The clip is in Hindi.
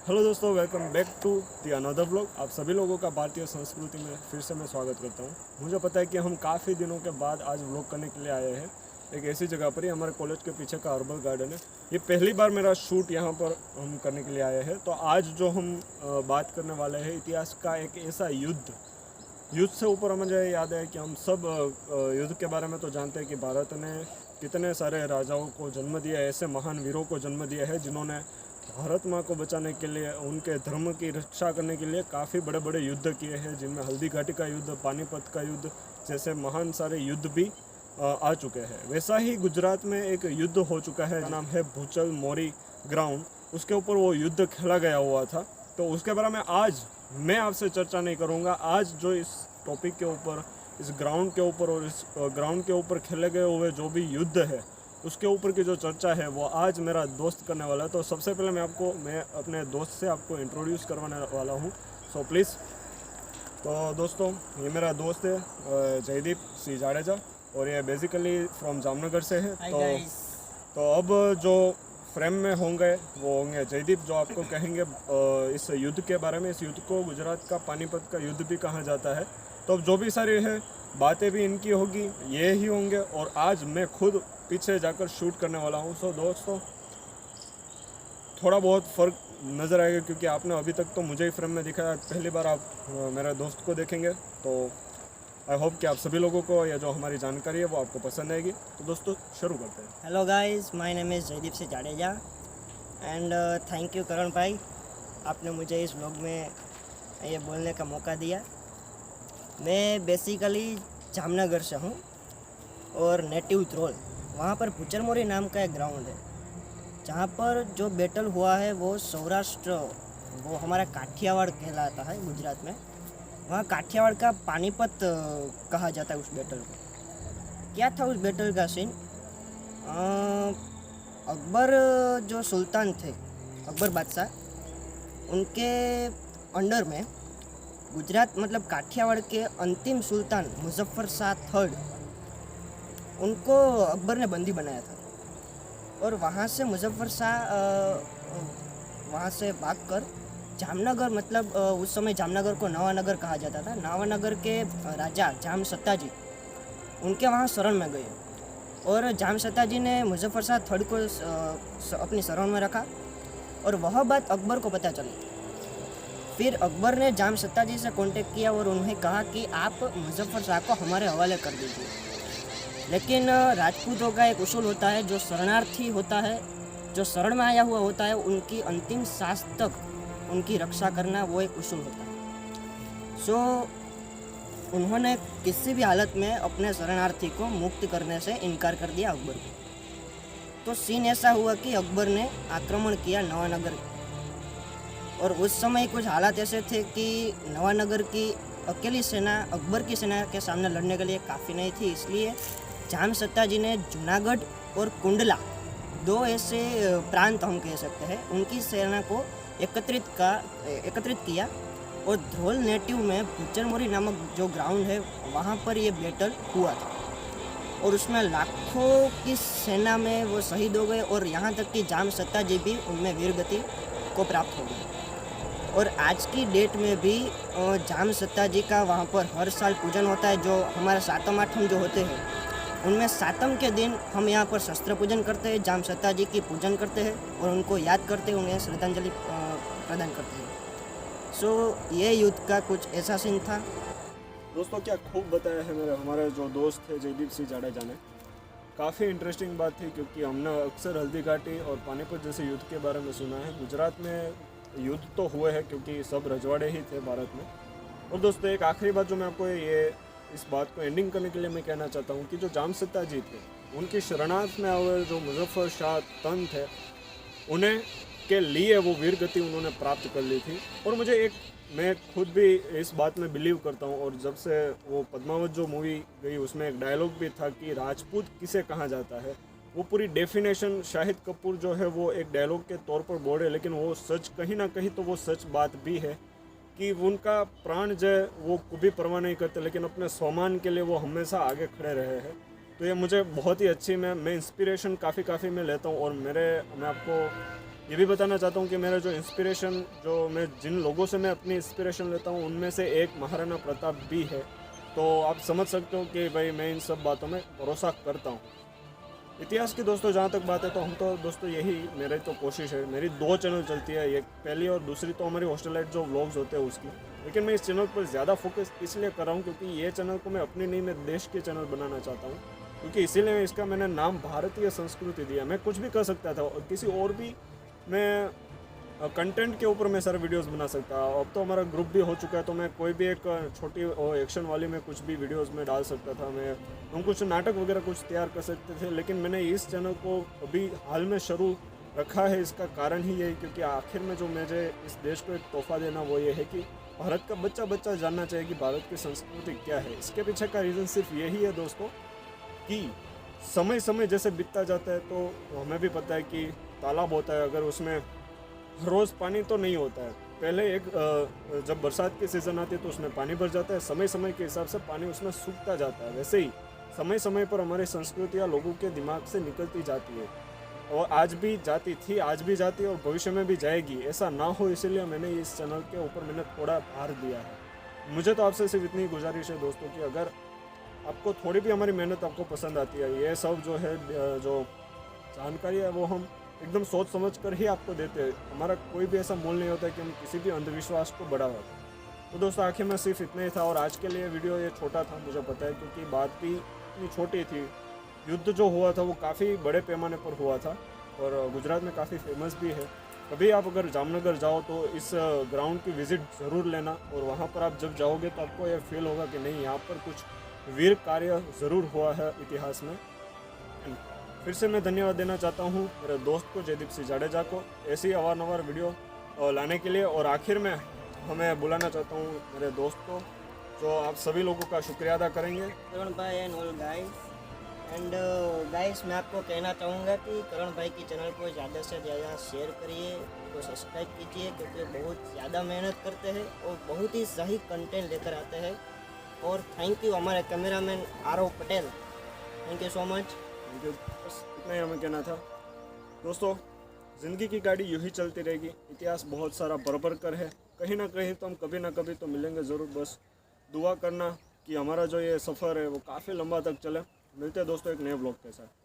हेलो दोस्तों, welcome back to the another vlog. आप सभी लोगों का भारतीय संस्कृति में फिर से मैं स्वागत करता हूँ। मुझे पता है कि हम काफ़ी दिनों के बाद आज व्लॉग करने के लिए आए हैं एक ऐसी जगह पर ही। हमारे कॉलेज के पीछे का अर्बल गार्डन है। ये पहली बार मेरा शूट यहाँ पर हम करने के लिए आए हैं। तो आज जो हम बात करने वाले हैं इतिहास का एक ऐसा युद्ध से ऊपर मुझे याद है कि हम सब युद्ध के बारे में तो जानते हैं कि भारत ने कितने सारे राजाओं को जन्म दिया, ऐसे महान वीरों को जन्म दिया है जिन्होंने भारत माँ को बचाने के लिए, उनके धर्म की रक्षा करने के लिए काफ़ी बड़े बड़े युद्ध किए हैं, जिनमें हल्दी घाटी का युद्ध, पानीपत का युद्ध जैसे महान सारे युद्ध भी आ चुके हैं। वैसा ही गुजरात में एक युद्ध हो चुका है, नाम है भूचल मोरी ग्राउंड। उसके ऊपर वो युद्ध खेला गया हुआ था। तो उसके बारे में आज मैं आपसे चर्चा नहीं करूँगा। आज जो इस टॉपिक के ऊपर, इस ग्राउंड के ऊपर और इस ग्राउंड के ऊपर खेले गए हुए जो भी युद्ध है उसके ऊपर की जो चर्चा है वो आज मेरा दोस्त करने वाला है। तो सबसे पहले मैं अपने दोस्त से आपको इंट्रोड्यूस करवाने वाला हूँ। So please. तो दोस्तों, ये मेरा दोस्त है जयदीप सी जाडेजा, और ये बेसिकली फ्रॉम जामनगर से है। तो अब जो फ्रेम में होंगे वो होंगे जयदीप, जो आपको कहेंगे इस युद्ध के बारे में। इस युद्ध को गुजरात का पानीपत का युद्ध भी कहा जाता है। तो अब जो भी सारी है बातें भी इनकी होगी, ये ही होंगे, और आज मैं खुद पीछे जाकर शूट करने वाला हूँ। सो दोस्तों, थोड़ा बहुत फ़र्क नज़र आएगा क्योंकि आपने अभी तक तो मुझे ही फ्रेम में दिखाया, पहली बार आप मेरे दोस्त को देखेंगे। तो आई होप कि आप सभी लोगों को यह जो हमारी जानकारी है वो आपको पसंद आएगी। तो दोस्तों, शुरू करते हैं। Hello guys, my name is Jaydeep Singh Jadeja and thank you Karan भाई, आपने मुझे इस व्लॉग में ये बोलने का मौका दिया। मैं बेसिकली जामनगर से हूँ और नेटिव ध्रोल, वहाँ पर भूचरमोरी नाम का एक ग्राउंड है जहाँ पर जो बैटल हुआ है वो सौराष्ट्र, वो हमारा काठियावाड़ कहलाता है गुजरात में। वहाँ काठियावाड़ का पानीपत कहा जाता है उस बैटल को। क्या था उस बैटल का सीन? अकबर जो सुल्तान थे, अकबर बादशाह, उनके अंडर में गुजरात मतलब काठियावाड़ के अंतिम सुल्तान मुजफ्फर शाह थर्ड, उनको अकबर ने बंदी बनाया था। और वहाँ से मुजफ्फर शाह वहाँ से भागकर जामनगर, मतलब उस समय जामनगर को नवानगर कहा जाता था, नवानगर के राजा जाम सत्ताजी उनके वहाँ शरण में गए और जाम सत्ताजी ने मुजफ्फर शाह थर्ड को अपनी शरण में रखा और वह बात अकबर को पता चली। फिर अकबर ने जाम सत्ताजी से कांटेक्ट किया और उन्हें कहा कि आप मुजफ्फर शाह को हमारे हवाले कर दीजिए। लेकिन राजपूतों का एक उसूल होता है, जो शरणार्थी होता है, जो शरण में आया हुआ होता है, उनकी अंतिम सांस तक उनकी रक्षा करना वो एक उसूल होता है। सो उन्होंने किसी भी हालत में अपने शरणार्थी को मुक्त करने से इनकार कर दिया अकबर को। तो सीन ऐसा हुआ कि अकबर ने आक्रमण किया नवानगर, और उस समय कुछ हालात ऐसे थे कि नवानगर की अकेली सेना अकबर की सेना के सामने लड़ने के लिए काफ़ी नहीं थी। इसलिए जाम सत्ताजी ने जूनागढ़ और कुंडला, दो ऐसे प्रांत हम कह सकते हैं, उनकी सेना को एकत्रित किया और ध्रोल नेटिव में भूचरमोरी नामक जो ग्राउंड है वहाँ पर ये बैटल हुआ था। और उसमें लाखों की सेना में वो शहीद हो गए और यहाँ तक कि जाम सत्ताजी भी उनमें वीरगति को प्राप्त हो गई। और आज की डेट में भी जाम सत्ताजी का वहाँ पर हर साल पूजन होता है। जो हमारे सातम आठम जो होते हैं उनमें सातम के दिन हम यहाँ पर शस्त्र पूजन करते हैं, जाम सत्ताजी की पूजन करते हैं और उनको याद करते हैं, उन्हें श्रद्धांजलि प्रदान करते हैं। सो ये युद्ध का कुछ ऐसा सीन था। दोस्तों, क्या खूब बताया है हमारे जो दोस्त थे जयदीप सिंह जाडेजा ने। काफ़ी इंटरेस्टिंग बात थी क्योंकि हमने अक्सर हल्दी घाटी और पानीपत जैसे युद्ध के बारे में सुना है। गुजरात में युद्ध तो हुए हैं क्योंकि सब रजवाड़े ही थे भारत में। और दोस्तों, एक आखिरी बात जो मैं आपको इस बात को एंडिंग करने के लिए मैं कहना चाहता हूँ कि जो जाम सत्ताजी थे, उनकी शरणार्थ में हुए जो मुजफ्फर शाह तन थे, उन्हें के लिए वो वीर गति उन्होंने प्राप्त कर ली थी। और मैं खुद भी इस बात में बिलीव करता हूँ। और जब से वो पद्मावत जो मूवी गई उसमें एक डायलॉग भी था कि राजपूत किसे कहा जाता है, वो पूरी डेफिनेशन शाहिद कपूर जो है वो एक डायलॉग के तौर पर बोल रहे, लेकिन वो सच कहीं ना कहीं तो वो सच बात भी है कि उनका प्राण जय वो कभी परवाह नहीं करते, लेकिन अपने सम्मान के लिए वो हमेशा आगे खड़े रहे हैं। तो ये मुझे बहुत ही अच्छी मैं इंस्पिरेशन काफ़ी मैं लेता हूँ। और मैं आपको ये भी बताना चाहता हूँ कि मेरा जो इंस्पिरेशन, जो मैं जिन लोगों से मैं अपनी इंस्पिरेशन लेता हूँ, उनमें से एक महाराणा प्रताप भी है। तो आप समझ सकते हो कि भाई मैं इन सब बातों में भरोसा करता हूँ। इतिहास की दोस्तों जहाँ तक बात है, तो हम तो दोस्तों यही मेरी तो कोशिश है, मेरी 2 चैनल चलती है, एक पहली और दूसरी तो हमारी हॉस्टल लाइफ जो व्लॉग्स होते हैं उसकी। लेकिन मैं इस चैनल पर ज़्यादा फोकस इसलिए कर रहा हूँ क्योंकि ये चैनल को मैं अपनी नहीं, मैं देश के चैनल बनाना चाहता हूँ। क्योंकि इसीलिए इसका मैंने नाम भारतीय संस्कृति दिया। मैं कुछ भी कर सकता था और किसी और भी मैं कंटेंट के ऊपर मैं सारे वीडियोस बना सकता। अब तो हमारा ग्रुप भी हो चुका है, तो मैं कोई भी एक छोटी एक्शन वाली में कुछ भी वीडियोस में डाल सकता था। हम कुछ नाटक वगैरह कुछ तैयार कर सकते थे। लेकिन मैंने इस चैनल को अभी हाल में शुरू रखा है, इसका कारण ही यही क्योंकि आखिर में जो मुझे इस देश को एक तोहफा देना वो ये है कि भारत का बच्चा बच्चा जानना चाहिए कि भारत की संस्कृति क्या है। इसके पीछे का रीज़न सिर्फ यही है दोस्तों कि समय समय जैसे बीतता जाता है तो हमें भी पता है कि तालाब होता है, अगर उसमें रोज़ पानी तो नहीं होता है। पहले जब बरसात की सीज़न आती है तो उसमें पानी भर जाता है, समय समय के हिसाब से पानी उसमें सूखता जाता है। वैसे ही समय समय पर हमारी संस्कृतियाँ लोगों के दिमाग से निकलती जाती है और आज भी जाती थी, आज भी जाती है और भविष्य में भी जाएगी। ऐसा ना हो इसलिए मैंने इस चैनल के ऊपर मैंने थोड़ा भार दिया है। मुझे तो आपसे सिर्फ इतनी गुजारिश है दोस्तों कि अगर आपको थोड़ी भी हमारी मेहनत आपको पसंद आती है, ये सब जो है जो जानकारी है वो हम एकदम सोच समझ कर ही आपको देते हैं। हमारा कोई भी ऐसा मोल नहीं होता कि हम किसी भी अंधविश्वास को बढ़ावा दें। तो दोस्तों आखिर में सिर्फ इतना ही था और आज के लिए वीडियो ये छोटा था, मुझे पता है, क्योंकि बात भी इतनी छोटी थी। युद्ध जो हुआ था वो काफ़ी बड़े पैमाने पर हुआ था और गुजरात में काफ़ी फेमस भी है। कभी आप अगर जामनगर जाओ तो इस ग्राउंड की विज़िट ज़रूर लेना और वहाँ पर आप जब जाओगे तो आपको यह फील होगा कि नहीं, यहाँ पर कुछ वीर कार्य ज़रूर हुआ है इतिहास में। फिर से मैं धन्यवाद देना चाहता हूँ मेरे दोस्त को, जयदीप सिंह जाडेजा को, ऐसी अवारनवार वीडियो लाने के लिए। और आखिर में हमें बुलाना चाहता हूँ मेरे दोस्त को, जो आप सभी लोगों का शुक्रिया अदा करेंगे। करण भाई and all guys. And guys मैं आपको कहना चाहूँगा कि करण भाई की चैनल को ज़्यादा से ज़्यादा शेयर करिए, तो सब्सक्राइब कीजिए, क्योंकि बहुत ज़्यादा मेहनत करते हैं और बहुत ही सही कंटेंट लेकर आते हैं। और थैंक यू हमारे cameraman Aarav Patel, thank you so much. बस इतना ही हमें कहना था दोस्तों। ज़िंदगी की गाड़ी यूँ ही चलती रहेगी, इतिहास बहुत सारा बरबर कर है, कहीं ना कहीं तो हम कभी ना कभी तो मिलेंगे ज़रूर। बस दुआ करना कि हमारा जो ये सफ़र है वो काफ़ी लंबा तक चले। मिलते हैं दोस्तों एक नए ब्लॉग के साथ।